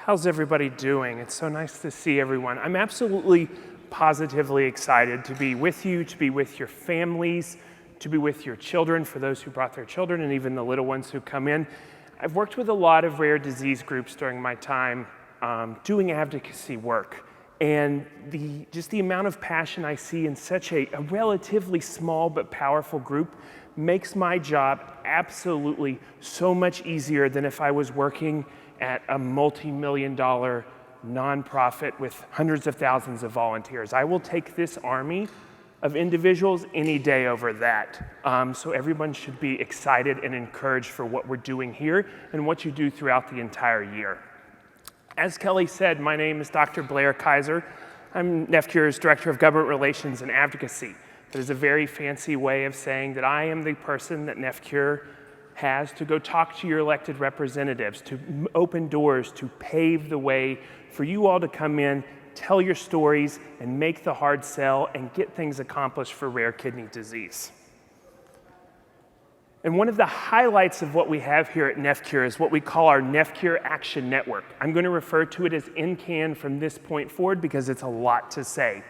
How's everybody doing? It's so nice to see everyone. I'm absolutely positively excited to be with you, to be with your families, to be with your children, for those who brought their children, and even the little ones who come in. I've worked with a lot of rare disease groups during my time doing advocacy work. And just the amount of passion I see in such a relatively small but powerful group makes my job absolutely so much easier than if I was working at a multi-million-dollar nonprofit with hundreds of thousands of volunteers. I will take this army of individuals any day over that. So everyone should be excited and encouraged for what we're doing here and what you do throughout the entire year. As Kelly said, my name is Dr. Blair Kiser. I'm NephCure's Director of Government Relations and Advocacy. That is a very fancy way of saying that I am the person that NephCure has to go talk to your elected representatives, to open doors, to pave the way for you all to come in, tell your stories, and make the hard sell and get things accomplished for rare kidney disease. And one of the highlights of what we have here at NephCure is what we call our NephCure Action Network. I'm going to refer to it as NCAN from this point forward because it's a lot to say.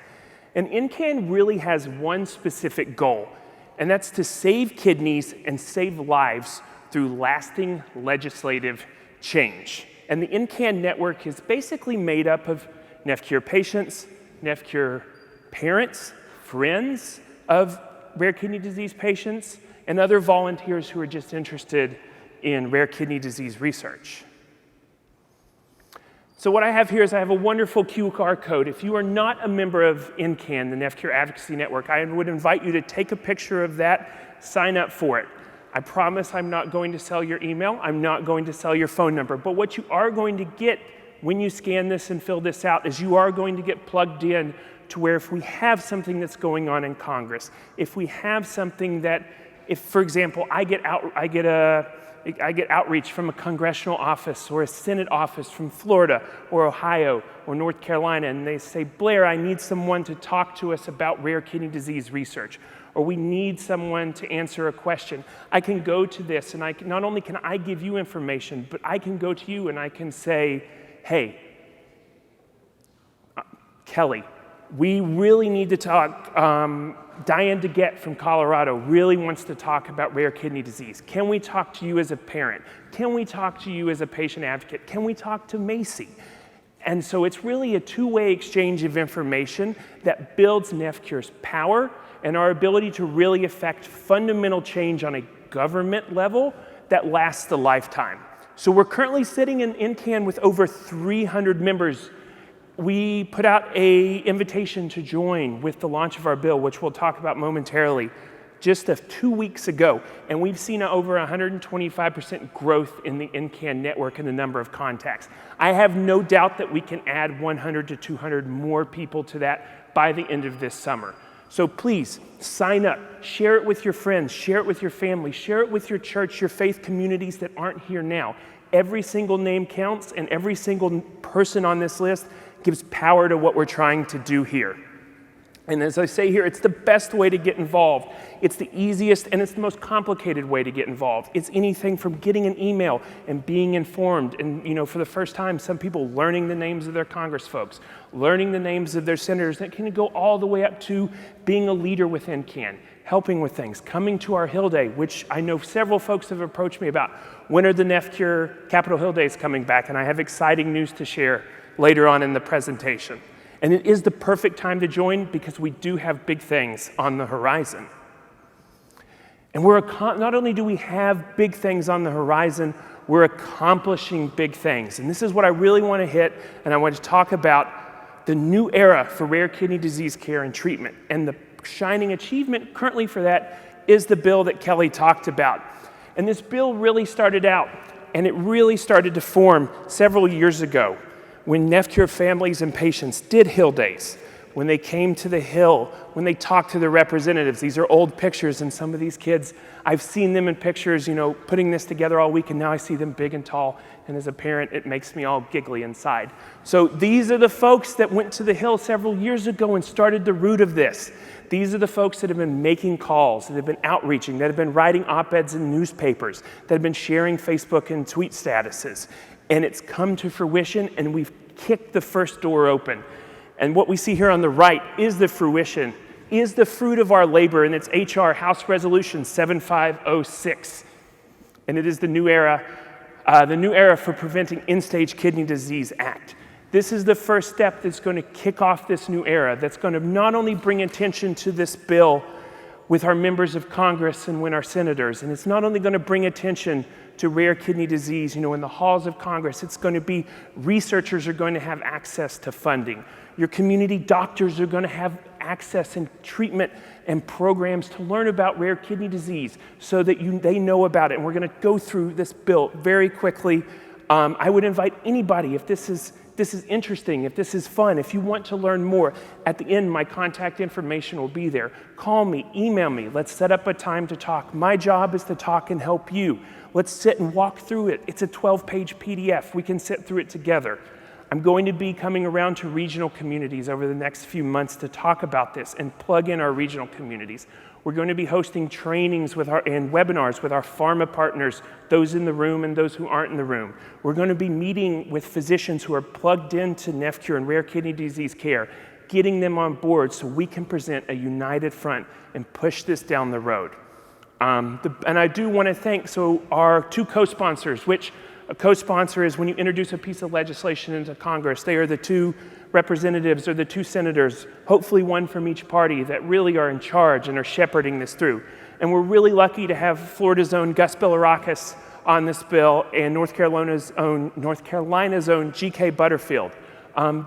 And NCAN really has one specific goal, and that's to save kidneys and save lives through lasting legislative change. And the NCAN network is basically made up of NephCure patients, NephCure parents, friends of rare kidney disease patients, and other volunteers who are just interested in rare kidney disease research. So what I have here is I have a wonderful QR code. If you are not a member of NCAN, the NephCure Advocacy Network, I would invite you to take a picture of that, sign up for it. I promise I'm not going to sell your email, I'm not going to sell your phone number, but what you are going to get when you scan this and fill this out is you are going to get plugged in to where if we have something that's going on in Congress, if we have something that, if, for example, I get outreach from a congressional office or a Senate office from Florida or Ohio or North Carolina, and they say, Blair, I need someone to talk to us about rare kidney disease research, or we need someone to answer a question. I can go to this, and not only can I give you information, but I can go to you and I can say, hey, Kelly, we really need to talk. Diane DeGette from Colorado really wants to talk about rare kidney disease. Can we talk to you as a parent? Can we talk to you as a patient advocate? Can we talk to Macy? And so it's really a two-way exchange of information that builds NephCure's power and our ability to really affect fundamental change on a government level that lasts a lifetime. So we're currently sitting in NCAN with over 300 members. We put out an invitation to join with the launch of our bill, which we'll talk about momentarily, just 2 weeks ago. And we've seen over 125% growth in the NCAN network and the number of contacts. I have no doubt that we can add 100 to 200 more people to that by the end of this summer. So please, sign up, share it with your friends, share it with your family, share it with your church, your faith communities that aren't here now. Every single name counts, and every single person on this list gives power to what we're trying to do here. And as I say here, it's the best way to get involved. It's the easiest and it's the most complicated way to get involved. It's anything from getting an email and being informed, and for the first time, some people learning the names of their Congress folks, learning the names of their senators. That can go all the way up to being a leader within NCAN, helping with things, coming to our Hill Day, which I know several folks have approached me about. When are the NephCure Capitol Hill Days coming back? And I have exciting news to share later on in the presentation. And it is the perfect time to join because we do have big things on the horizon. And not only do we have big things on the horizon, we're accomplishing big things. And this is what I really want to hit, and I want to talk about the new era for rare kidney disease care and treatment. And the shining achievement currently for that is the bill that Kelly talked about. And this bill really started out, and it really started to form several years ago when NephCure families and patients did Hill Days, when they came to the Hill, when they talked to their representatives. These are old pictures, and some of these kids, I've seen them in pictures, putting this together all week, and now I see them big and tall, and as a parent, it makes me all giggly inside. So these are the folks that went to the Hill several years ago and started the root of this. These are the folks that have been making calls, that have been outreaching, that have been writing op-eds in newspapers, that have been sharing Facebook and tweet statuses. and it's come to fruition, and we've kicked the first door open. And what we see here on the right is the fruition, is the fruit of our labor, and it's HR House Resolution 7506. And it is the new era for Preventing End-Stage Kidney Disease Act. This is the first step that's going to kick off this new era, that's going to not only bring attention to this bill with our members of Congress and with our senators, and it's not only going to bring attention to rare kidney disease, in the halls of Congress, it's going to be researchers are going to have access to funding. Your community doctors are going to have access and treatment and programs to learn about rare kidney disease so that they know about it. And we're going to go through this bill very quickly. I would invite anybody, if this is interesting, if this is fun, if you want to learn more, at the end, my contact information will be there. Call me, email me. Let's set up a time to talk. My job is to talk and help you. Let's sit and walk through it. It's a 12-page PDF. We can sit through it together. I'm going to be coming around to regional communities over the next few months to talk about this and plug in our regional communities. We're going to be hosting trainings and webinars with our pharma partners, those in the room and those who aren't in the room. We're going to be meeting with physicians who are plugged into NephCure and rare kidney disease care, getting them on board so we can present a united front and push this down the road. And I do want to thank our two co-sponsors, which a co-sponsor is when you introduce a piece of legislation into Congress. They are the two representatives or the two senators, hopefully one from each party, that really are in charge and are shepherding this through. And we're really lucky to have Florida's own Gus Bilirakis on this bill and North Carolina's own G.K. Butterfield.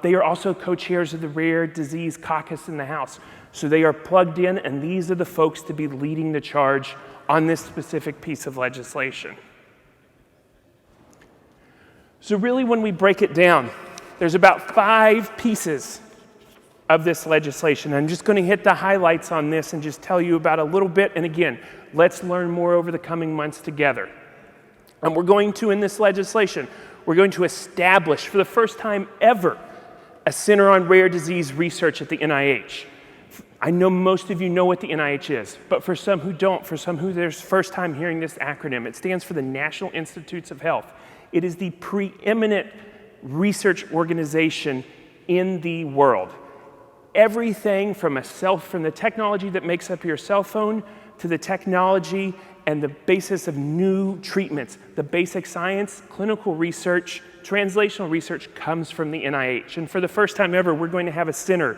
They are also co-chairs of the Rare Disease Caucus in the House. So they are plugged in, and these are the folks to be leading the charge on this specific piece of legislation. So really, when we break it down, there's about 5 pieces of this legislation. I'm just going to hit the highlights on this and just tell you about a little bit. And again, let's learn more over the coming months together. And we're going to, in this legislation, we're going to establish, for the first time ever, a Center on Rare Disease Research at the NIH. I know most of you know what the NIH is, but for some who don't, for some who there's first time hearing this acronym, it stands for the National Institutes of Health. It is the preeminent research organization in the world. Everything from the technology that makes up your cell phone to the technology and the basis of new treatments, the basic science, clinical research, translational research comes from the NIH. And for the first time ever, we're going to have a center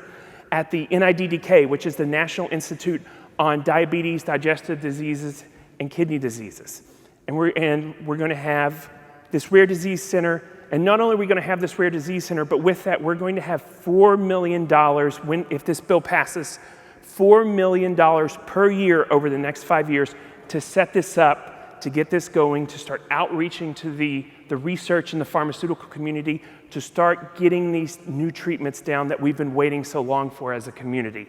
at the NIDDK, which is the National Institute on Diabetes, Digestive Diseases, and Kidney Diseases. And we're going to have this rare disease center. And not only are we going to have this rare disease center, but with that, we're going to have $4 million, if this bill passes, $4 million per year over the next 5 years to set this up, to get this going, to start outreaching to the research and the pharmaceutical community, to start getting these new treatments down that we've been waiting so long for as a community.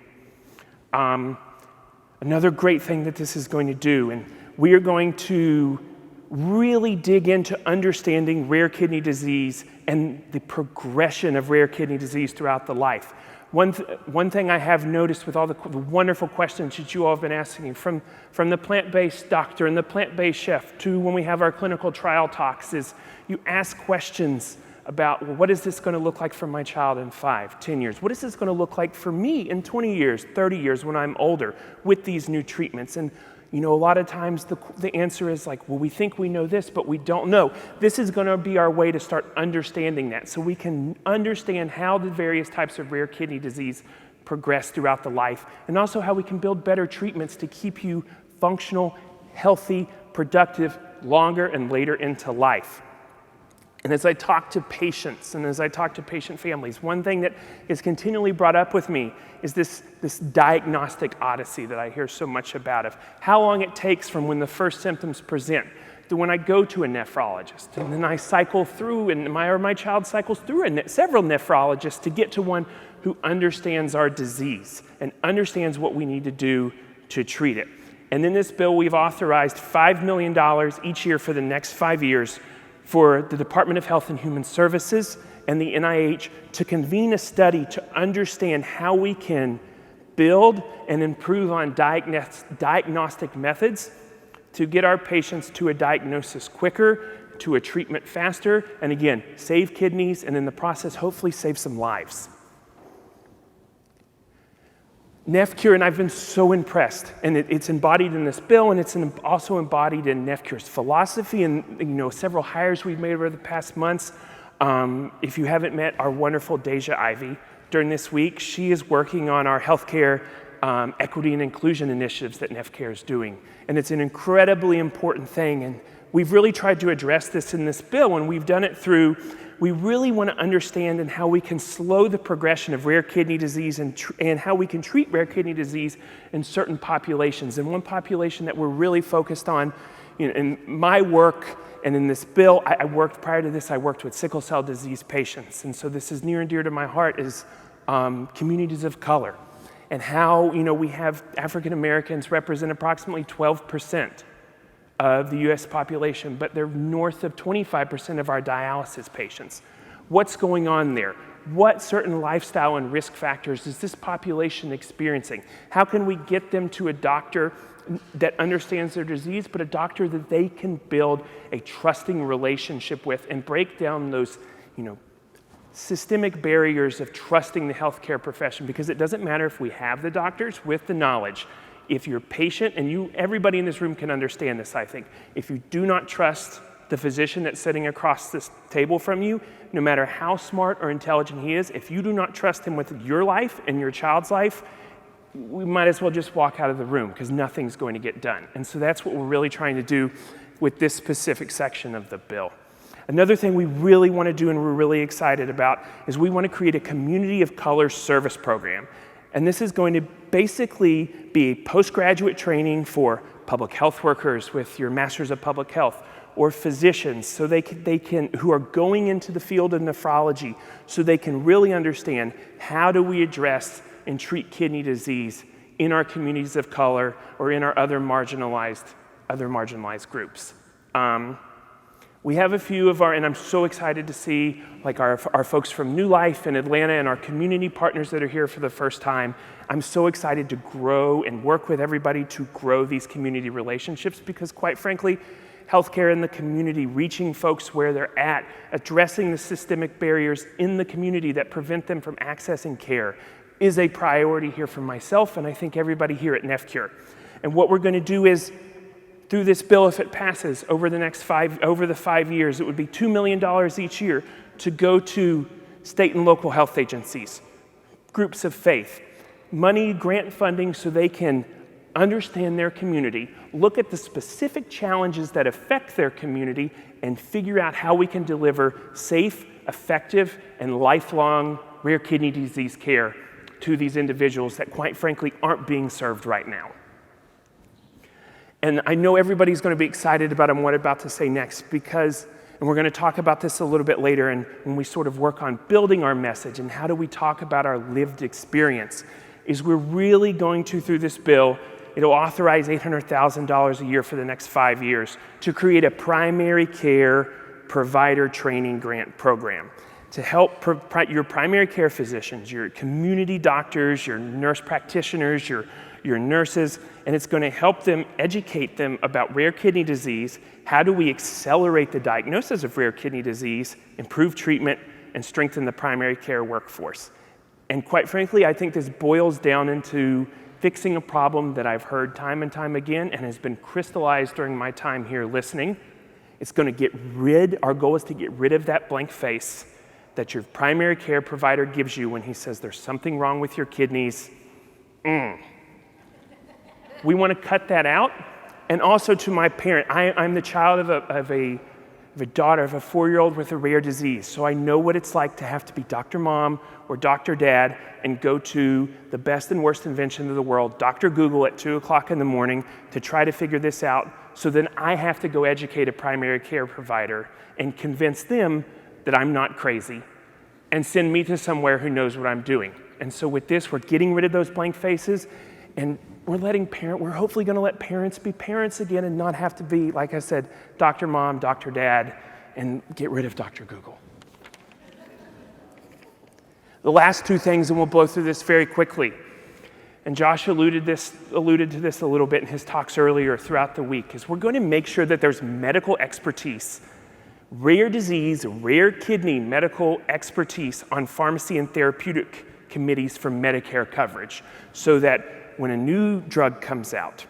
Another great thing that this is going to do, and we are going to really dig into understanding rare kidney disease and the progression of rare kidney disease throughout the life. One thing I have noticed with all the wonderful questions that you all have been asking, from the plant-based doctor and the plant-based chef to when we have our clinical trial talks, is you ask questions about, well, what is this going to look like for my child in 5, 10 years? What is this going to look like for me in 20 years, 30 years when I'm older with these new treatments? And a lot of times the answer is like, well, we think we know this, but we don't know. This is going to be our way to start understanding that so we can understand how the various types of rare kidney disease progress throughout the life, and also how we can build better treatments to keep you functional, healthy, productive, longer and later into life. And as I talk to patients and as I talk to patient families, one thing that is continually brought up with me is this diagnostic odyssey that I hear so much about, of how long it takes from when the first symptoms present to when I go to a nephrologist. And then I cycle through, and my child cycles through several nephrologists to get to one who understands our disease and understands what we need to do to treat it. And in this bill, we've authorized $5 million each year for the next 5 years for the Department of Health and Human Services and the NIH to convene a study to understand how we can build and improve on diagnostic methods to get our patients to a diagnosis quicker, to a treatment faster, and again, save kidneys, and in the process, hopefully save some lives. NephCure, and I've been so impressed, and it's embodied in this bill, and it's also embodied in NephCure's philosophy and several hires we've made over the past months. If you haven't met our wonderful Deja Ivy during this week, she is working on our healthcare equity and inclusion initiatives that NephCure is doing, and it's an incredibly important thing, and we've really tried to address this in this bill, and we've done it through, we really want to understand how we can slow the progression of rare kidney disease and how we can treat rare kidney disease in certain populations. And one population that we're really focused on, in my work and in this bill, prior to this, I worked with sickle cell disease patients. And so this is near and dear to my heart, is communities of color. And how, we have African Americans represent approximately 12% of the US population, but they're north of 25% of our dialysis patients. What's going on there? What certain lifestyle and risk factors is this population experiencing? How can we get them to a doctor that understands their disease, but a doctor that they can build a trusting relationship with and break down those, systemic barriers of trusting the healthcare profession? Because it doesn't matter if we have the doctors with the knowledge. If you're patient, and everybody in this room can understand this, I think, if you do not trust the physician that's sitting across this table from you, no matter how smart or intelligent he is, if you do not trust him with your life and your child's life, we might as well just walk out of the room, because nothing's going to get done. And so that's what we're really trying to do with this specific section of the bill. Another thing we really want to do, and we're really excited about, is we want to create a community of color service program. And this is going to basically be postgraduate training for public health workers with your Masters of Public Health, or physicians, so they can who are going into the field of nephrology, so they can really understand how do we address and treat kidney disease in our communities of color or in our other marginalized groups. We have a few of and I'm so excited to see our folks from New Life in Atlanta and our community partners that are here for the first time. I'm so excited to grow and work with everybody to grow these community relationships, because quite frankly, healthcare in the community, reaching folks where they're at, addressing the systemic barriers in the community that prevent them from accessing care is a priority here for myself, and I think everybody here at NephCure. And what we're going to do is, through this bill, if it passes over the 5 years, it would be $2 million each year to go to state and local health agencies, groups of faith, money, grant funding, so they can understand their community, look at the specific challenges that affect their community, and figure out how we can deliver safe, effective, and lifelong rare kidney disease care to these individuals that, quite frankly, aren't being served right now. And I know everybody's going to be excited about what I'm about to say next, because, and we're going to talk about this a little bit later, and when we sort of work on building our message and how do we talk about our lived experience, is we're really going to, through this bill, it'll authorize $800,000 a year for the next 5 years to create a primary care provider training grant program to help your primary care physicians, your community doctors, your nurse practitioners, your nurses, and it's going to help them, educate them about rare kidney disease. How do we accelerate the diagnosis of rare kidney disease, improve treatment, and strengthen the primary care workforce? And quite frankly, I think this boils down into fixing a problem that I've heard time and time again and has been crystallized during my time here listening. It's going to our goal is to get rid of that blank face that your primary care provider gives you when he says there's something wrong with your kidneys. We want to cut that out. And also to my parent, I'm the child of a daughter of a 4-year-old with a rare disease. So I know what it's like to have to be Dr. Mom or Dr. Dad and go to the best and worst invention of the world, Dr. Google, at 2 o'clock in the morning to try to figure this out. So then I have to go educate a primary care provider and convince them that I'm not crazy and send me to somewhere who knows what I'm doing. And so with this, we're getting rid of those blank faces, and we're hopefully going to let parents be parents again and not have to be, like I said, Dr. Mom, Dr. Dad, and get rid of Dr. Google. The last two things, and we'll blow through this very quickly, and Josh alluded to this a little bit in his talks earlier throughout the week, is we're going to make sure that there's medical expertise rare disease, rare kidney medical expertise on pharmacy and therapeutic committees for Medicare coverage, so that when a new drug comes out,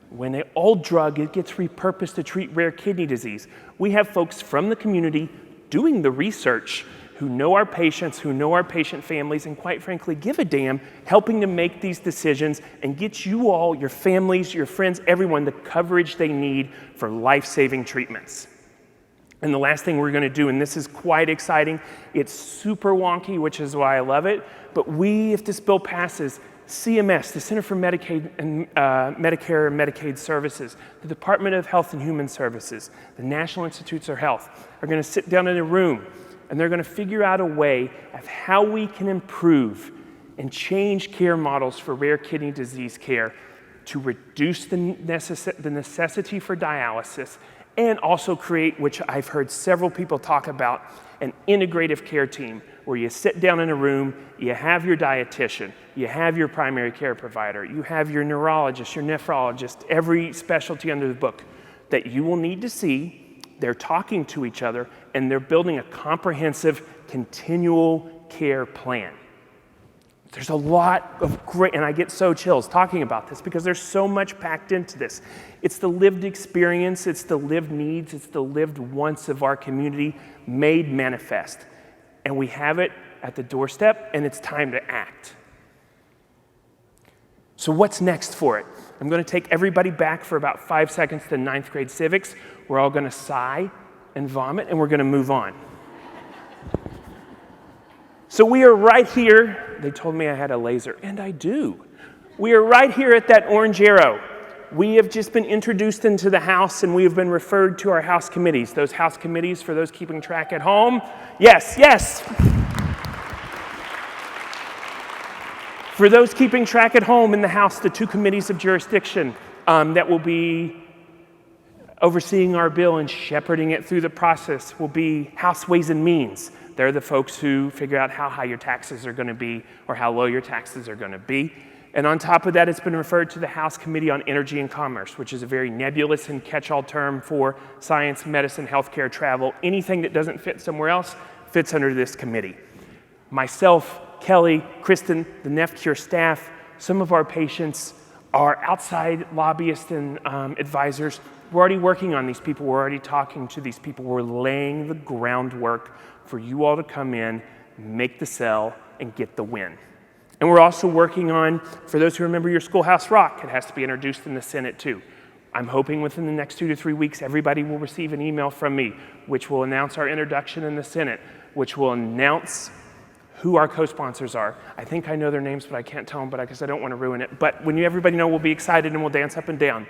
when an old drug it gets repurposed to treat rare kidney disease, we have folks from the community doing the research who know our patients, who know our patient families, and quite frankly, give a damn, helping to make these decisions and get you all, your families, your friends, everyone, the coverage they need for life-saving treatments. And the last thing we're going to do, and this is quite exciting, it's super wonky, which is why I love it, but if this bill passes, CMS, the Center for Medicaid and Medicare and Medicaid Services, the Department of Health and Human Services, the National Institutes of Health are going to sit down in a room and they're going to figure out a way of how we can improve and change care models for rare kidney disease care to reduce the necessity for dialysis and also create, which I've heard several people talk about, an integrative care team where you sit down in a room, you have your dietitian, you have your primary care provider, you have your neurologist, your nephrologist, every specialty under the book that you will need to see. They're talking to each other and they're building a comprehensive continual care plan. There's a lot of great, and I get so chills talking about this because there's so much packed into this. It's the lived experience, it's the lived needs, it's the lived wants of our community made manifest. And we have it at the doorstep, and it's time to act. So what's next for it? I'm going to take everybody back for about 5 seconds to 9th grade civics. We're all going to sigh and vomit, and we're going to move on. So we are right here. They told me I had a laser, and I do. We are right here at that orange arrow. We have just been introduced into the House, and we have been referred to our House committees. Those House committees, for those keeping track at home, yes. For those keeping track at home in the House, the 2 committees of jurisdiction that will be overseeing our bill and shepherding it through the process will be House Ways and Means. They're the folks who figure out how high your taxes are going to be or how low your taxes are going to be. And on top of that, it's been referred to the House Committee on Energy and Commerce, which is a very nebulous and catch-all term for science, medicine, healthcare, travel. Anything that doesn't fit somewhere else fits under this committee. Myself, Kelly, Kristen, the NephCure staff, some of our patients, our outside lobbyists and advisors. We're already working on these people. We're already talking to these people. We're laying the groundwork for you all to come in, make the sell, and get the win. And we're also working on, for those who remember your Schoolhouse Rock, it has to be introduced in the Senate too. I'm hoping within the next 2 to 3 weeks, everybody will receive an email from me, which will announce our introduction in the Senate, which will announce who our co-sponsors are. I think I know their names, but I can't tell them, because I don't want to ruin it. But when everybody know, we'll be excited and we'll dance up and down.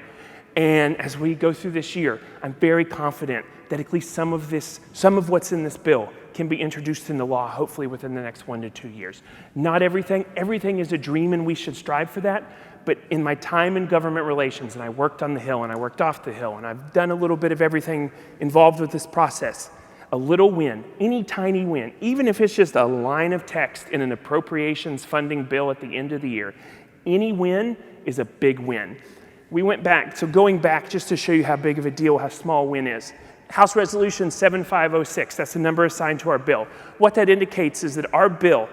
And as we go through this year, I'm very confident that at least some of what's in this bill can be introduced into law, hopefully within the next 1 to 2 years. Not everything is a dream and we should strive for that, but in my time in government relations, and I worked on the Hill and I worked off the Hill, and I've done a little bit of everything involved with this process, a little win, any tiny win, even if it's just a line of text in an appropriations funding bill at the end of the year, any win is a big win. We went back, so going back just to show you how big of a deal, how small a win is. House Resolution 7506, that's the number assigned to our bill. What that indicates is that our bill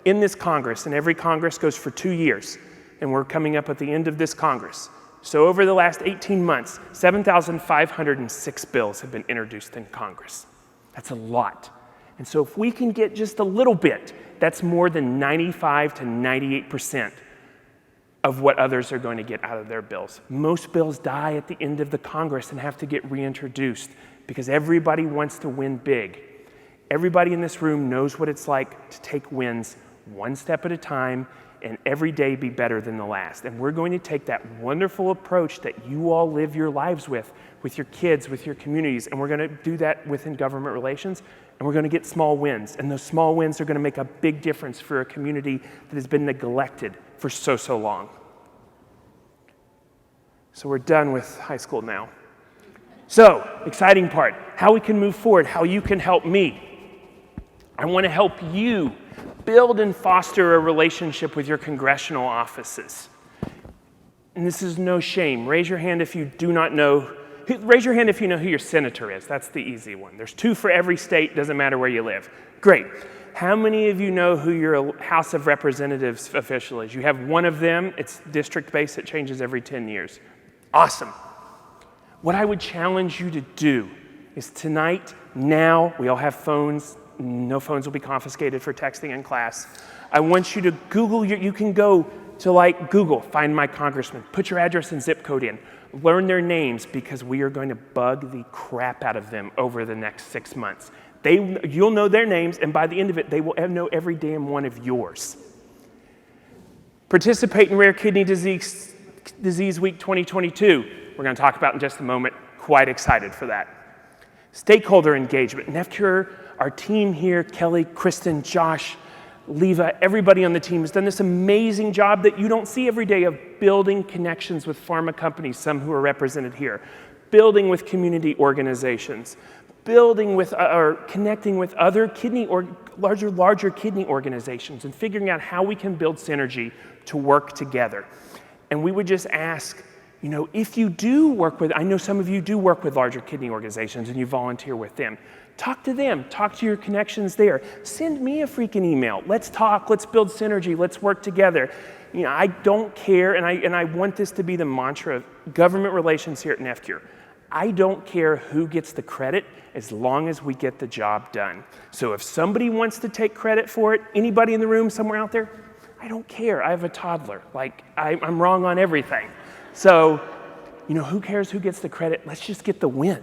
in this Congress, and every Congress goes for 2 years, and we're coming up at the end of this Congress. So over the last 18 months, 7,506 bills have been introduced in Congress. That's a lot. And so if we can get just a little bit, that's more than 95 to 98% of what others are going to get out of their bills. Most bills die at the end of the Congress and have to get reintroduced because everybody wants to win big. Everybody in this room knows what it's like to take wins one step at a time and every day be better than the last. And we're going to take that wonderful approach that you all live your lives with your kids, with your communities, and we're going to do that within government relations, and we're going to get small wins. And those small wins are going to make a big difference for a community that has been neglected for so long. So we're done with high school now. So, exciting part, how we can move forward, how you can help me. I want to help you build and foster a relationship with your congressional offices. And this is no shame. Raise your hand if you do not know Raise your hand if you know who your senator is. That's the easy one. There's 2 for every state, doesn't matter where you live. Great. How many of you know who your House of Representatives official is? You have one of them. It's district-based. It changes every 10 years. Awesome. What I would challenge you to do is tonight, now, we all have phones. No phones will be confiscated for texting in class. I want you to Google, you can go to like Google, find my congressman, put your address and zip code in, learn their names because we are going to bug the crap out of them over the next 6 months. You'll know their names, and by the end of it, they will know every damn one of yours. Participate in Rare Kidney Disease Week 2022. We're going to talk about in just a moment. Quite excited for that. Stakeholder engagement. NephCure, our team here, Kelly, Kristen, Josh, Leva, everybody on the team has done this amazing job that you don't see every day of building connections with pharma companies, some who are represented here, building with community organizations, building with or connecting with other kidney or larger kidney organizations and figuring out how we can build synergy to work together. And we would just ask, you know, if you do work with, I know some of you do work with larger kidney organizations and you volunteer with them. Talk to them, talk to your connections there. Send me a freaking email. Let's talk, let's build synergy, let's work together. You know, I don't care, and I want this to be the mantra of government relations here at NephCure. I don't care who gets the credit as long as we get the job done. So if somebody wants to take credit for it, anybody in the room somewhere out there, I don't care. I have a toddler. Like, I'm wrong on everything. So, you know, who cares who gets the credit? Let's just get the win.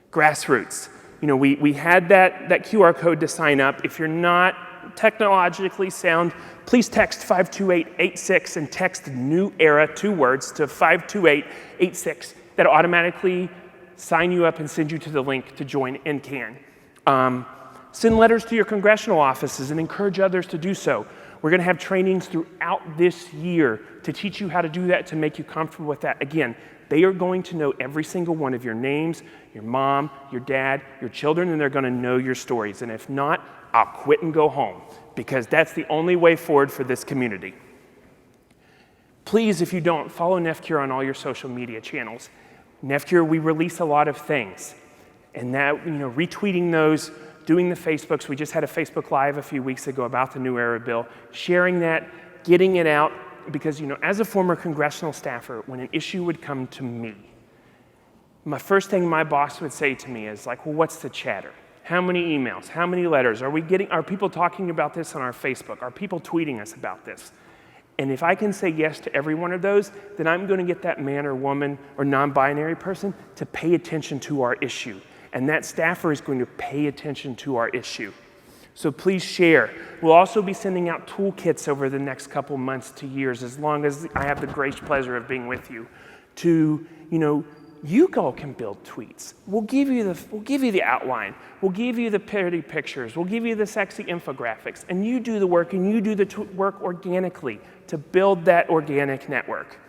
Grassroots. You know, we had that QR code to sign up. If you're not technologically sound, please text 52886 and text New Era, 2 words, to 52886. That'll automatically sign you up and send you to the link to join NCAN. Send letters to your congressional offices and encourage others to do so. We're going to have trainings throughout this year to teach you how to do that, to make you comfortable with that. Again, they are going to know every single one of your names, your mom, your dad, your children, and they're going to know your stories. And if not, I'll quit and go home, because that's the only way forward for this community. Please, if you don't, follow NephCure on all your social media channels. NephCure, we release a lot of things, and that, you know, retweeting those, doing the Facebooks. We just had a Facebook Live a few weeks ago about the New Era bill, sharing that, getting it out, because, you know, as a former congressional staffer, when an issue would come to me, my first thing my boss would say to me is like, well, what's the chatter? How many emails? How many letters? Are people talking about this on our Facebook? Are people tweeting us about this? And if I can say yes to every one of those, then I'm going to get that man or woman or non-binary person to pay attention to our issue. And that staffer is going to pay attention to our issue. So please share. We'll also be sending out toolkits over the next couple months to years, as long as I have the great pleasure of being with you, to, you know, you all can build tweets. We'll give you the outline. We'll give you the pretty pictures. We'll give you the sexy infographics. And you do the work, and you do the work organically to build that organic network.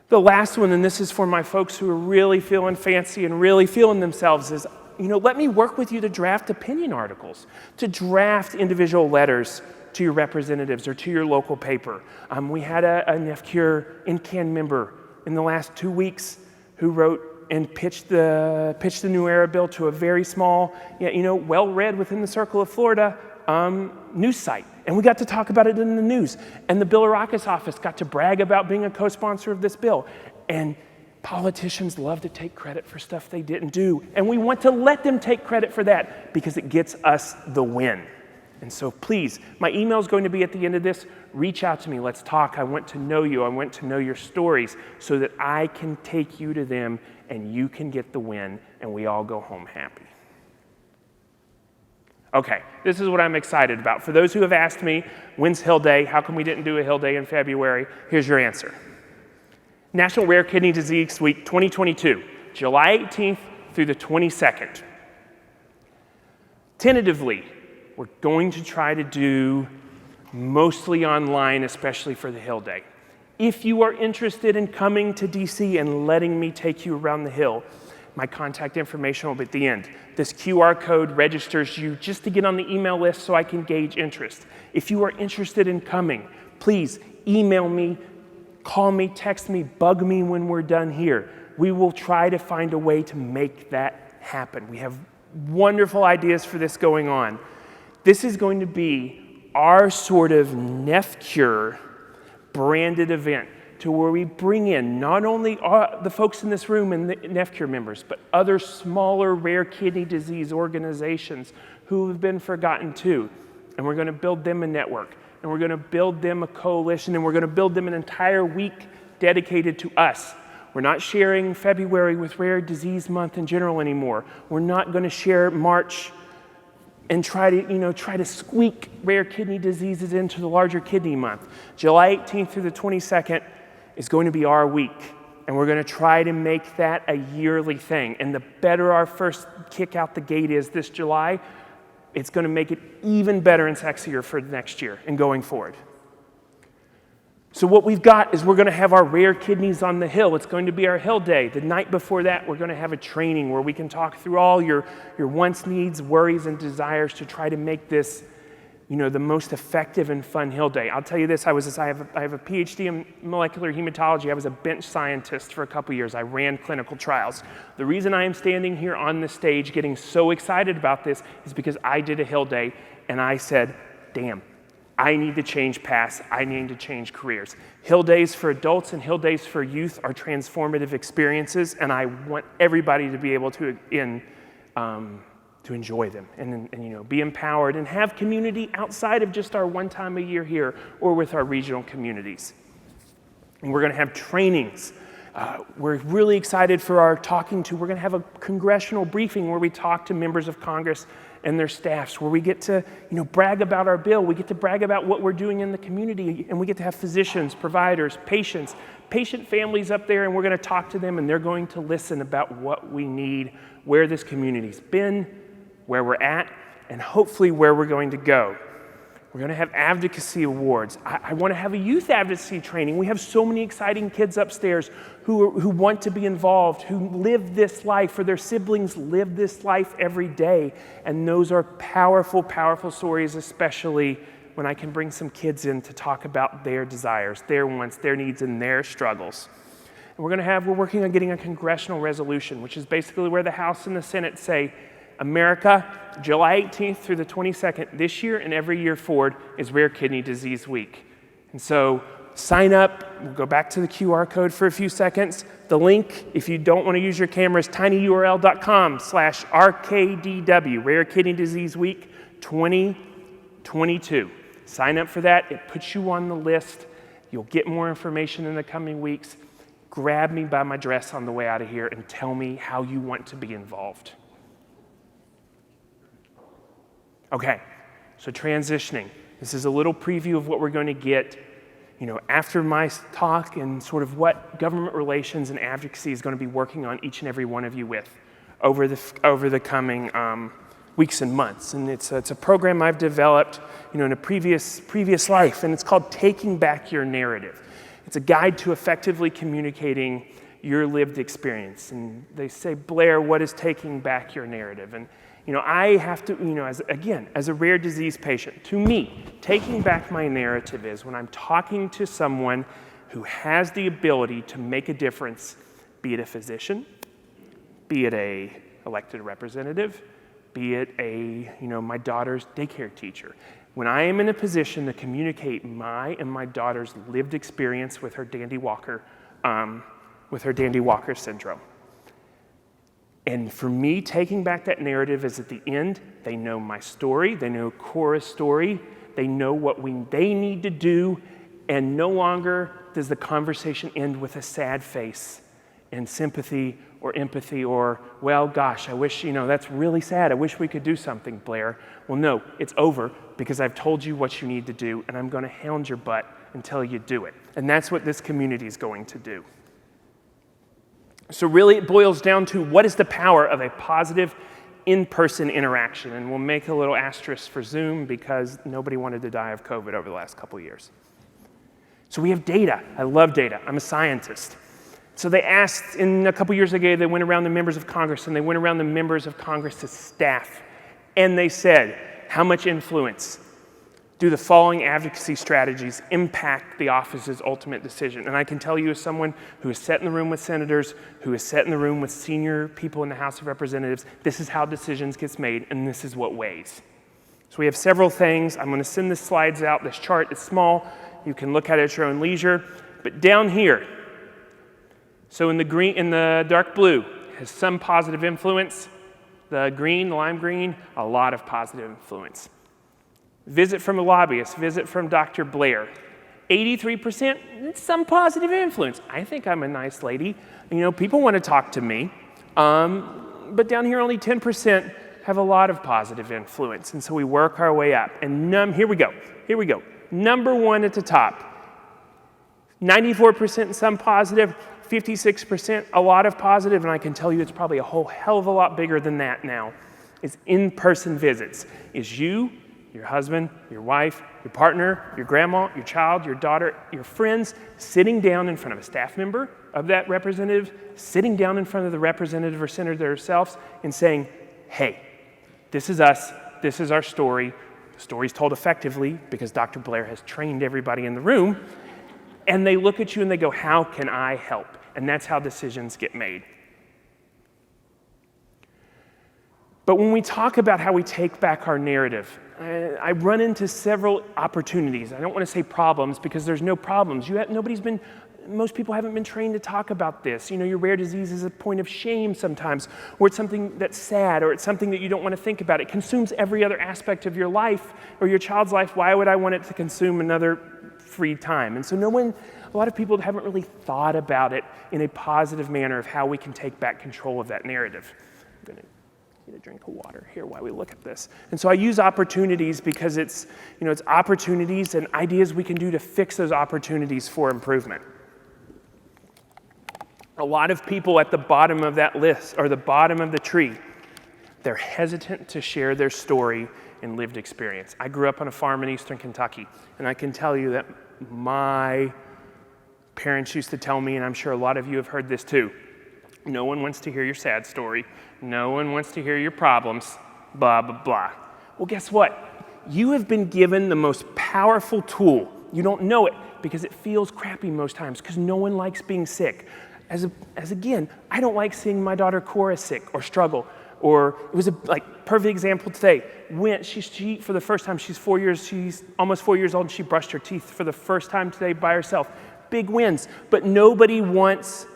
The last one, and this is for my folks who are really feeling fancy and really feeling themselves, is, you know, let me work with you to draft opinion articles, to draft individual letters to your representatives or to your local paper. We had a NephCure NCAN member in the last 2 weeks who wrote and pitched the New Era bill to a very small, you know, well-read within the circle of Florida news site. And we got to talk about it in the news. And the Bill Arrakis office got to brag about being a co-sponsor of this bill. And politicians love to take credit for stuff they didn't do. And we want to let them take credit for that because it gets us the win. And so please, my email is going to be at the end of this. Reach out to me. Let's talk. I want to know you. I want to know your stories so that I can take you to them and you can get the win and we all go home happy. Okay, this is what I'm excited about. For those who have asked me, when's Hill Day? How come we didn't do a Hill Day in February? Here's your answer. National Rare Kidney Disease Week 2022, July 18th through the 22nd. Tentatively, we're going to try to do mostly online, especially for the Hill Day. If you are interested in coming to DC and letting me take you around the Hill, my contact information will be at the end. This QR code registers you just to get on the email list so I can gauge interest. If you are interested in coming, please email me, call me, text me, bug me when we're done here. we will try to find a way to make that happen. We have wonderful ideas for this going on. This is going to be our sort of NephCure branded event, to where we bring in not only the folks in this room and the NephCure members, but other smaller rare kidney disease organizations who have been forgotten too. And we're going to build them a network, and we're going to build them a coalition, and we're going to build them an entire week dedicated to us. We're not sharing February with Rare Disease Month in general anymore. We're not going to share March and try to squeak rare kidney diseases into the larger kidney month. July 18th through the 22nd is going to be our week, and we're going to try to make that a yearly thing. And the better our first kick out the gate is this July, it's going to make it even better and sexier for next year and going forward. So what we've got is we're going to have our Rare Kidneys on the Hill. It's going to be our Hill Day. The night before that, we're going to have a training where we can talk through all your wants, needs, worries, and desires to try to make this, the most effective and fun Hill Day. I'll tell you this, I have a PhD in molecular hematology. I was a bench scientist for a couple years. I ran clinical trials. The reason I am standing here on the stage getting so excited about this is because I did a Hill Day, and I said, damn, I need to change paths. I need to change careers. Hill Days for adults and Hill Days for youth are transformative experiences, and I want everybody to be able to enjoy them and be empowered and have community outside of just our one time a year here or with our regional communities. And we're going to have trainings. We're really excited for we're going to have a congressional briefing where we talk to members of Congress and their staffs, where we get to brag about our bill, we get to brag about what we're doing in the community, and we get to have physicians, providers, patient families up there, and we're going to talk to them, and they're going to listen about what we need, where this community's been, where we're at, and hopefully where we're going to go. We're going to have advocacy awards. I want to have a youth advocacy training. We have so many exciting kids upstairs who want to be involved, who live this life, or their siblings live this life every day. And those are powerful, powerful stories, especially when I can bring some kids in to talk about their desires, their wants, their needs, and their struggles. And we're working on getting a congressional resolution, which is basically where the House and the Senate say, America, July 18th through the 22nd this year and every year forward is Rare Kidney Disease Week. And so sign up. We'll go back to the QR code for a few seconds. The link, if you don't want to use your camera, is tinyurl.com/RKDW, Rare Kidney Disease Week 2022. Sign up for that. It puts you on the list. You'll get more information in the coming weeks. Grab me by my dress on the way out of here and tell me how you want to be involved. Okay, so transitioning. This is a little preview of what we're going to get, after my talk and sort of what government relations and advocacy is going to be working on each and every one of you with over the coming weeks and months. And it's a program I've developed, in a previous life, and it's called Taking Back Your Narrative. It's a guide to effectively communicating your lived experience. And they say, Blair, what is taking back your narrative? And I have to, as a rare disease patient, to me, taking back my narrative is when I'm talking to someone who has the ability to make a difference, be it a physician, be it a elected representative, be it my daughter's daycare teacher. When I am in a position to communicate my and my daughter's lived experience with her Dandy Walker syndrome. And for me, taking back that narrative is at the end, they know my story, they know Cora's story, they know what they need to do, and no longer does the conversation end with a sad face and sympathy or empathy or, well, gosh, I wish, that's really sad. I wish we could do something, Blair. Well, no, it's over because I've told you what you need to do, and I'm going to hound your butt until you do it. And that's what this community is going to do. So really it boils down to what is the power of a positive in-person interaction? And we'll make a little asterisk for Zoom because nobody wanted to die of COVID over the last couple of years. So we have data. I love data. I'm a scientist. So they asked, a couple years ago, they went around the members of Congress and they went around the members of Congress's staff. And they said, how much influence do the following advocacy strategies impact the office's ultimate decision? And I can tell you as someone who has sat in the room with senators, who has sat in the room with senior people in the House of Representatives, this is how decisions get made, and this is what weighs. So we have several things. I'm going to send the slides out. This chart is small. You can look at it at your own leisure. But down here, so in the dark blue, has some positive influence. The green, the lime green, a lot of positive influence. Visit from a lobbyist, visit from Dr. Blair. 83%, some positive influence. I think I'm a nice lady. People want to talk to me. But down here, only 10% have a lot of positive influence. And so we work our way up. And here we go. Number one at the top. 94% some positive, 56% a lot of positive, and I can tell you it's probably a whole hell of a lot bigger than that now, is in-person visits. Is you, your husband, your wife, your partner, your grandma, your child, your daughter, your friends, sitting down in front of a staff member of that representative, sitting down in front of the representative or senator themselves and saying, hey, this is us, this is our story. The story's told effectively because Dr. Blair has trained everybody in the room. And they look at you and they go, how can I help? And that's how decisions get made. But when we talk about how we take back our narrative, I run into several opportunities. I don't want to say problems because there's no problems. Most people haven't been trained to talk about this. Your rare disease is a point of shame sometimes, or it's something that's sad, or it's something that you don't want to think about. It consumes every other aspect of your life or your child's life. Why would I want it to consume another free time? And so a lot of people haven't really thought about it in a positive manner of how we can take back control of that narrative. I'm going to get a drink of water here while we look at this. And so I use opportunities because it's opportunities and ideas we can do to fix those opportunities for improvement. A lot of people at the bottom of that list, or the bottom of the tree, they're hesitant to share their story and lived experience. I grew up on a farm in eastern Kentucky, and I can tell you that my parents used to tell me, and I'm sure a lot of you have heard this too, no one wants to hear your sad story. No one wants to hear your problems, blah, blah, blah. Well, guess what? You have been given the most powerful tool. You don't know it because it feels crappy most times because no one likes being sick. As again, I don't like seeing my daughter Cora sick or struggle. Or it was a perfect example today. When she for the first time, she's almost 4 years old, and she brushed her teeth for the first time today by herself. Big wins, but nobody wants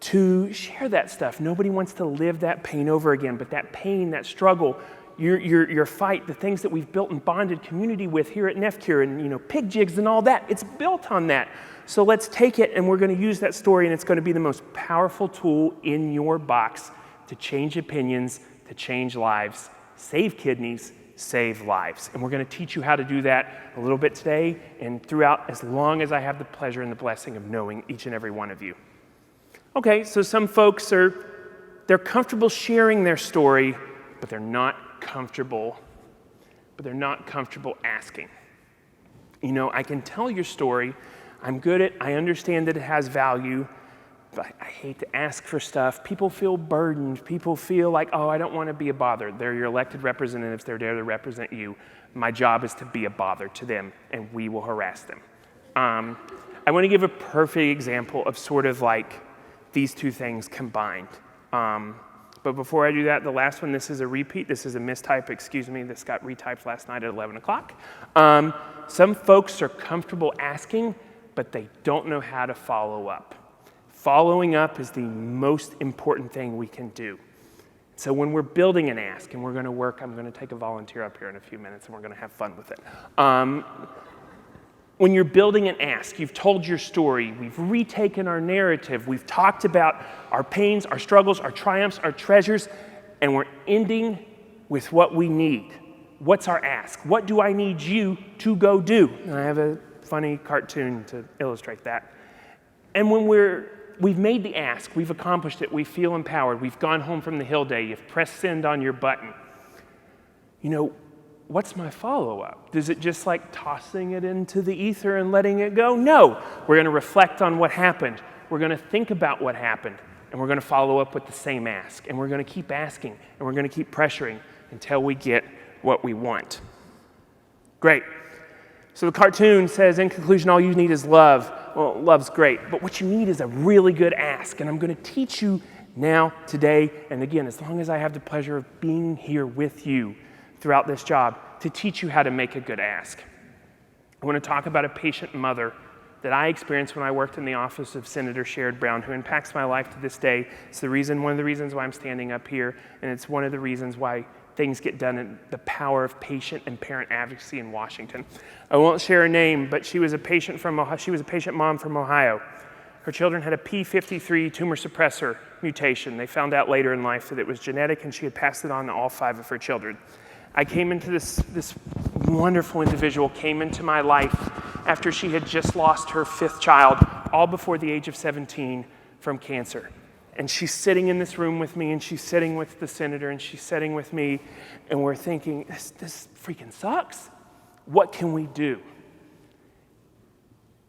to share that stuff. Nobody wants to live that pain over again. But that pain, that struggle, your fight, the things that we've built and bonded community with here at NephCure, and pig jigs and all that, it's built on that. So let's take it, and we're going to use that story, and it's going to be the most powerful tool in your box to change opinions, to change lives, save kidneys, save lives. And we're going to teach you how to do that a little bit today and throughout, as long as I have the pleasure and the blessing of knowing each and every one of you. Okay, so some folks they're comfortable sharing their story, but they're not comfortable asking. I can tell your story. I'm good at, I understand that it has value, but I hate to ask for stuff. People feel burdened. People feel like, oh, I don't want to be a bother. They're your elected representatives. They're there to represent you. My job is to be a bother to them, and we will harass them. I want to give a perfect example of sort of like these two things combined. But before I do that, the last one, this is a repeat. This is a mistype, excuse me. This got retyped last night at 11 o'clock. Some folks are comfortable asking, but they don't know how to follow up. Following up is the most important thing we can do. So when we're building an ask, and we're going to work, I'm going to take a volunteer up here in a few minutes, and we're going to have fun with it. When you're building an ask, you've told your story, we've retaken our narrative, we've talked about our pains, our struggles, our triumphs, our treasures, and we're ending with what we need. What's our ask? What do I need you to go do? And I have a funny cartoon to illustrate that. And when we've made the ask, we've accomplished it, we feel empowered, we've gone home from the hill day, you've pressed send on your button. What's my follow-up? Is it just like tossing it into the ether and letting it go? No, we're going to reflect on what happened. We're going to think about what happened, and we're going to follow up with the same ask, and we're going to keep asking, and we're going to keep pressuring until we get what we want. Great. So the cartoon says, in conclusion, all you need is love. Well, love's great, but what you need is a really good ask. And I'm going to teach you now, today, and again, as long as I have the pleasure of being here with you throughout this job, to teach you how to make a good ask. I want to talk about a patient mother that I experienced when I worked in the office of Senator Sherrod Brown, who impacts my life to this day. It's one of the reasons why I'm standing up here, and it's one of the reasons why things get done in the power of patient and parent advocacy in Washington. I won't share her name, but she was a patient mom from Ohio. Her children had a P53 tumor suppressor mutation. They found out later in life that it was genetic, and she had passed it on to all 5 of her children. I came into this wonderful individual came into my life after she had just lost her 5th child, all before the age of 17, from cancer. And she's sitting in this room with me, and she's sitting with the senator, and she's sitting with me, and we're thinking, this freaking sucks. What can we do?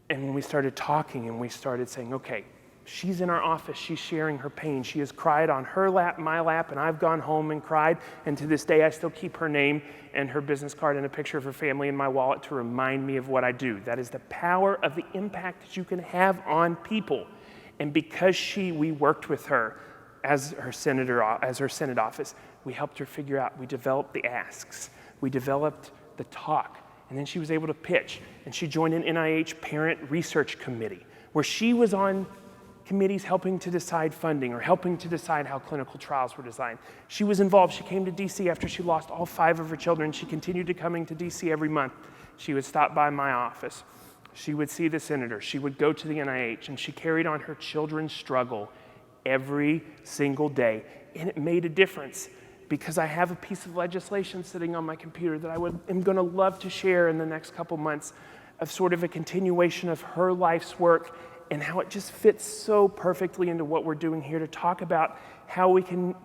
And when we started talking and we started saying, okay, she's in our office, she's sharing her pain. She has cried on her lap, my lap, and I've gone home and cried. And to this day, I still keep her name and her business card and a picture of her family in my wallet to remind me of what I do. That is the power of the impact that you can have on people. And because we worked with her as her Senate office, we helped her figure out, we developed the asks, we developed the talk, and then she was able to pitch. And she joined an NIH parent research committee, where she was on committees helping to decide funding or helping to decide how clinical trials were designed. She was involved. She came to DC after she lost all 5 of her children. She continued to coming to DC every month. She would stop by my office. She would see the senator. She would go to the NIH, and she carried on her children's struggle every single day. And it made a difference, because I have a piece of legislation sitting on my computer that am going to love to share in the next couple months, of sort of a continuation of her life's work and how it just fits so perfectly into what we're doing here to talk about how we can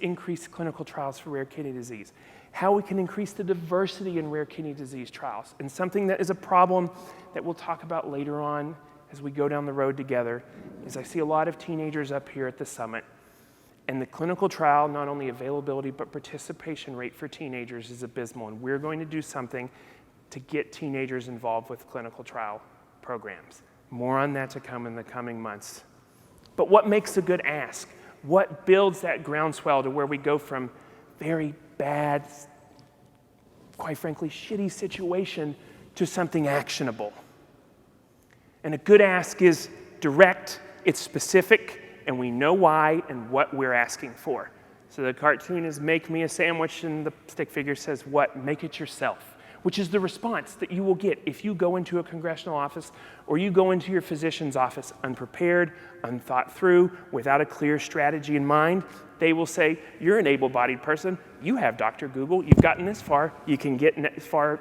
increase clinical trials for rare kidney disease, how we can increase the diversity in rare kidney disease trials. And something that is a problem that we'll talk about later on as we go down the road together is I see a lot of teenagers up here at the summit, and the clinical trial, not only availability, but participation rate for teenagers is abysmal. And we're going to do something to get teenagers involved with clinical trial programs. More on that to come in the coming months. But what makes a good ask? What builds that groundswell to where we go from very bad, quite frankly, shitty situation to something actionable? And a good ask is direct, it's specific, and we know why and what we're asking for. So the cartoon is make me a sandwich, and the stick figure says what? Make it yourself, which is the response that you will get if you go into a congressional office or you go into your physician's office unprepared, unthought through, without a clear strategy in mind. They will say, you're an able-bodied person, you have Dr. Google, you've gotten this far, you can get as far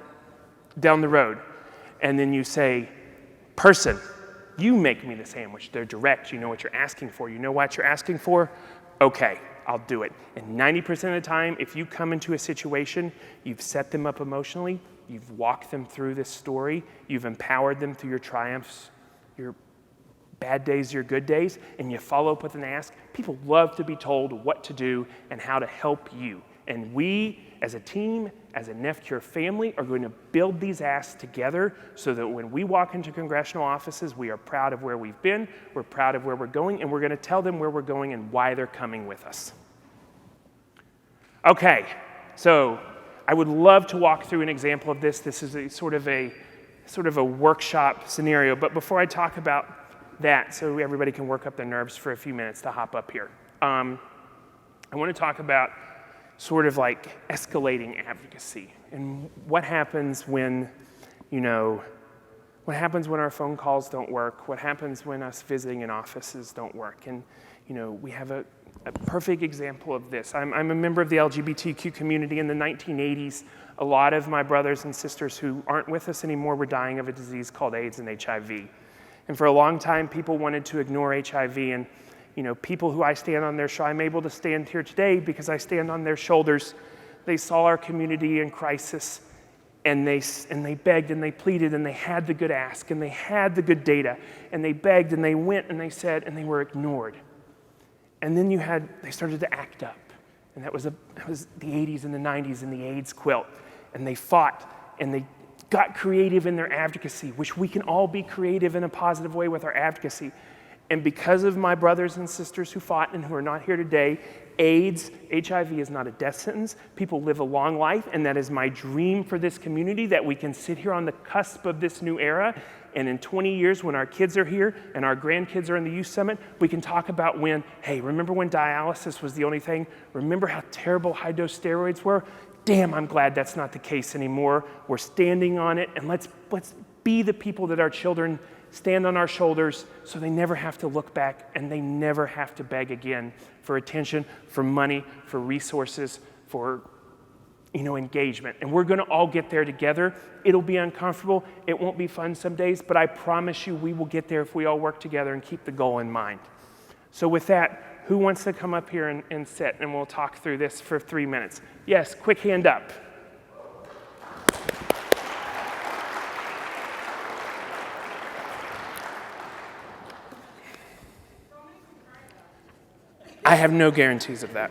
down the road. And then you say, person, you make me the sandwich. They're direct, you know what you're asking for. You know what you're asking for? Okay, I'll do it. And 90% of the time, if you come into a situation, you've set them up emotionally, you've walked them through this story, you've empowered them through your triumphs, your bad days, your good days, and you follow up with an ask. People love to be told what to do and how to help you. And we, as a team, as a NephCure family, are going to build these asks together so that when we walk into congressional offices, we are proud of where we've been, we're proud of where we're going, and we're going to tell them where we're going and why they're coming with us. Okay, so I would love to walk through an example of this. This is a sort of a workshop scenario, but before I talk about that, so everybody can work up their nerves for a few minutes to hop up here, I want to talk about sort of like escalating advocacy and what happens when, what happens when our phone calls don't work, what happens when us visiting in offices don't work. And, we have a perfect example of this. I'm a member of the LGBTQ community. In the 1980s, a lot of my brothers and sisters who aren't with us anymore were dying of a disease called AIDS and HIV. And for a long time, people wanted to ignore HIV, and people who I stand on their shoulders, I'm able to stand here today because I stand on their shoulders. They saw our community in crisis, and they begged and they pleaded, and they had the good ask, and they had the good data, and they begged and they went and they said, and they were ignored. And then they started to act up, and that was the 80s and the 90s and the AIDS quilt, and they fought, and they got creative in their advocacy, which we can all be creative in a positive way with our advocacy. And because of my brothers and sisters who fought and who are not here today, AIDS, HIV is not a death sentence. People live a long life, and that is my dream for this community, that we can sit here on the cusp of this new era, and in 20 years when our kids are here and our grandkids are in the Youth Summit, we can talk about when, hey, remember when dialysis was the only thing? Remember how terrible high-dose steroids were? Damn, I'm glad that's not the case anymore. We're standing on it, and let's be the people that our children stand on our shoulders so they never have to look back and they never have to beg again for attention, for money, for resources, for engagement. And we're gonna all get there together. It'll be uncomfortable, it won't be fun some days, but I promise you we will get there if we all work together and keep the goal in mind. So with that, who wants to come up here and sit, and we'll talk through this for 3 minutes? Yes, quick hand up. I have no guarantees of that.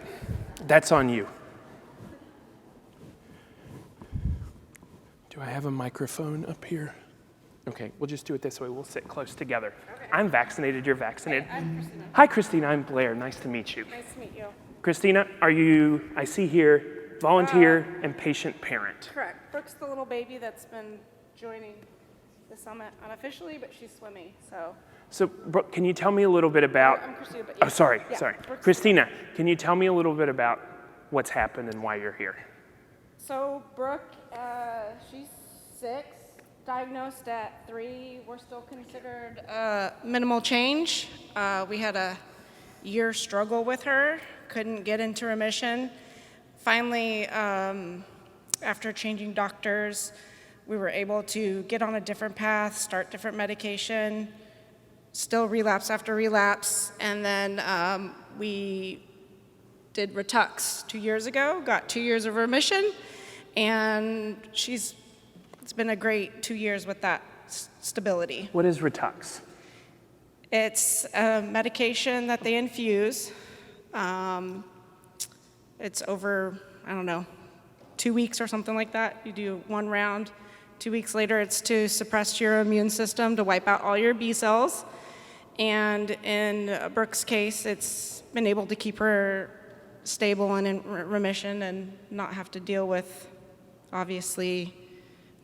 That's on you. Do I have a microphone up here? Okay, we'll just do it this way. We'll sit close together. Okay. I'm vaccinated, you're vaccinated. Hey, I'm Christina. Hi, Christina, I'm Blair. Nice to meet you. Nice to meet you. Christina, are you, I see here, volunteer and patient parent? Correct. Brooke's the little baby that's been joining the summit unofficially, but she's swimming, so. So, Brooke, can you tell me a little bit about... I'm Christina, but yeah. Oh, sorry. Brooke's Christina, can you tell me a little bit about what's happened and why you're here? So, Brooke, she's 6, diagnosed at 3. We're still considered minimal change. We had a year struggle with her, couldn't get into remission. Finally, after changing doctors, we were able to get on a different path, start different medication, still relapse after relapse, and then we did Retux 2 years ago, got 2 years of remission, and it's been a great 2 years with that stability. What is Retux? It's a medication that they infuse. It's over, 2 weeks or something like that. You do 1 round. 2 weeks later, it's to suppress your immune system, to wipe out all your B cells. And in Brooke's case, it's been able to keep her stable and in remission and not have to deal with, obviously,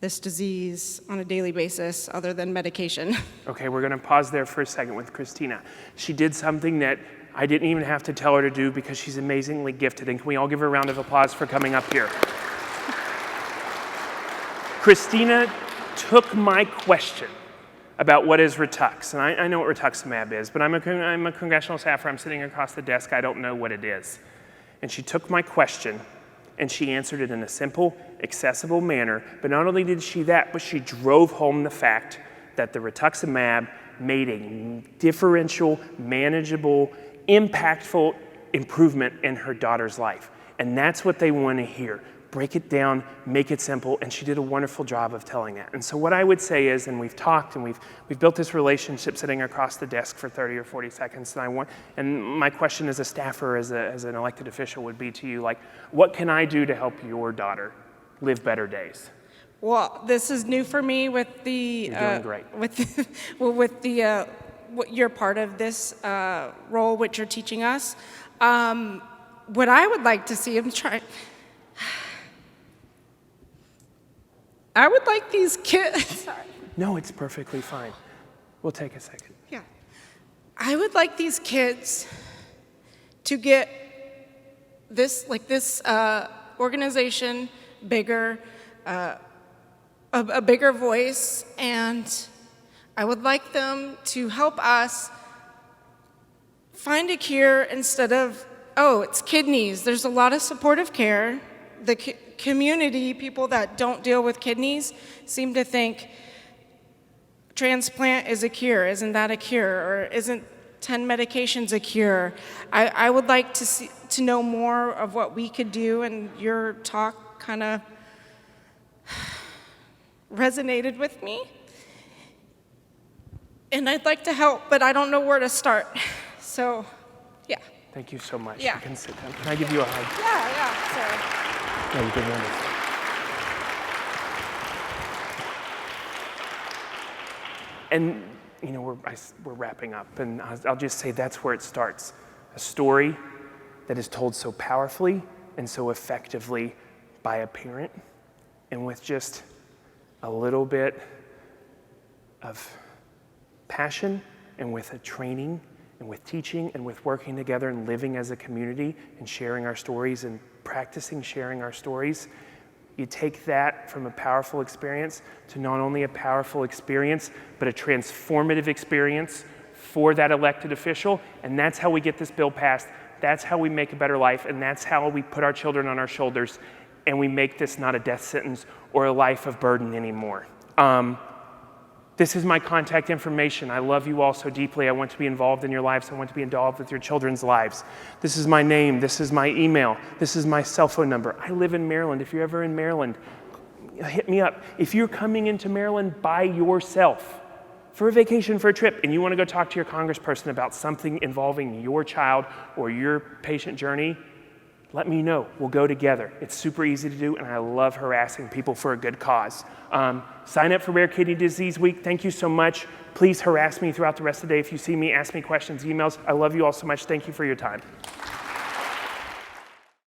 this disease on a daily basis other than medication. Okay, we're gonna pause there for a second with Christina. She did something that I didn't even have to tell her to do because she's amazingly gifted, and can we all give her a round of applause for coming up here? Christina took my question about what is Retux, and I know what rituximab is, but I'm a congressional staffer, I'm sitting across the desk, I don't know what it is. And she took my question, and she answered it in a simple, accessible manner, but not only did she that, but she drove home the fact that the rituximab made a differential, manageable, impactful improvement in her daughter's life. And that's what they want to hear. Break it down, make it simple, and she did a wonderful job of telling that. And so what I would say is, and we've talked and we've built this relationship sitting across the desk for 30 or 40 seconds, and my question as a staffer, as an elected official would be to you, like, what can I do to help your daughter live better days? Well, this is new for me with the... You're doing great. You're part of this role, which you're teaching us. What I would like to see, I would like these kids, sorry. No, it's perfectly fine. We'll take a second. Yeah. I would like these kids to get this organization bigger, a bigger voice, and I would like them to help us find a cure instead of, oh, it's kidneys. There's a lot of supportive care. The community, people that don't deal with kidneys, seem to think transplant is a cure. Isn't that a cure? Or isn't 10 medications a cure? I would like to know more of what we could do, and your talk kind of resonated with me. And I'd like to help, but I don't know where to start. So, yeah. Thank you so much. Yeah. You can sit down. Can I give you a hug? Yeah, sorry. No, you can run And we're wrapping up, and I'll just say that's where it starts. A story that is told so powerfully and so effectively by a parent, and with just a little bit of passion, and with a training, and with teaching, and with working together and living as a community and sharing our stories and practicing sharing our stories. You take that from a powerful experience to not only a powerful experience, but a transformative experience for that elected official, and that's how we get this bill passed. That's how we make a better life, and that's how we put our children on our shoulders, and we make this not a death sentence or a life of burden anymore. This is my contact information. I love you all so deeply. I want to be involved in your lives. I want to be involved with your children's lives. This is my name. This is my email. This is my cell phone number. I live in Maryland. If you're ever in Maryland, hit me up. If you're coming into Maryland by yourself for a vacation, for a trip, and you want to go talk to your congressperson about something involving your child or your patient journey, let me know. We'll go together. It's super easy to do, and I love harassing people for a good cause. Sign up for Rare Kidney Disease Week. Thank you so much. Please harass me throughout the rest of the day. If you see me, ask me questions, emails. I love you all so much. Thank you for your time.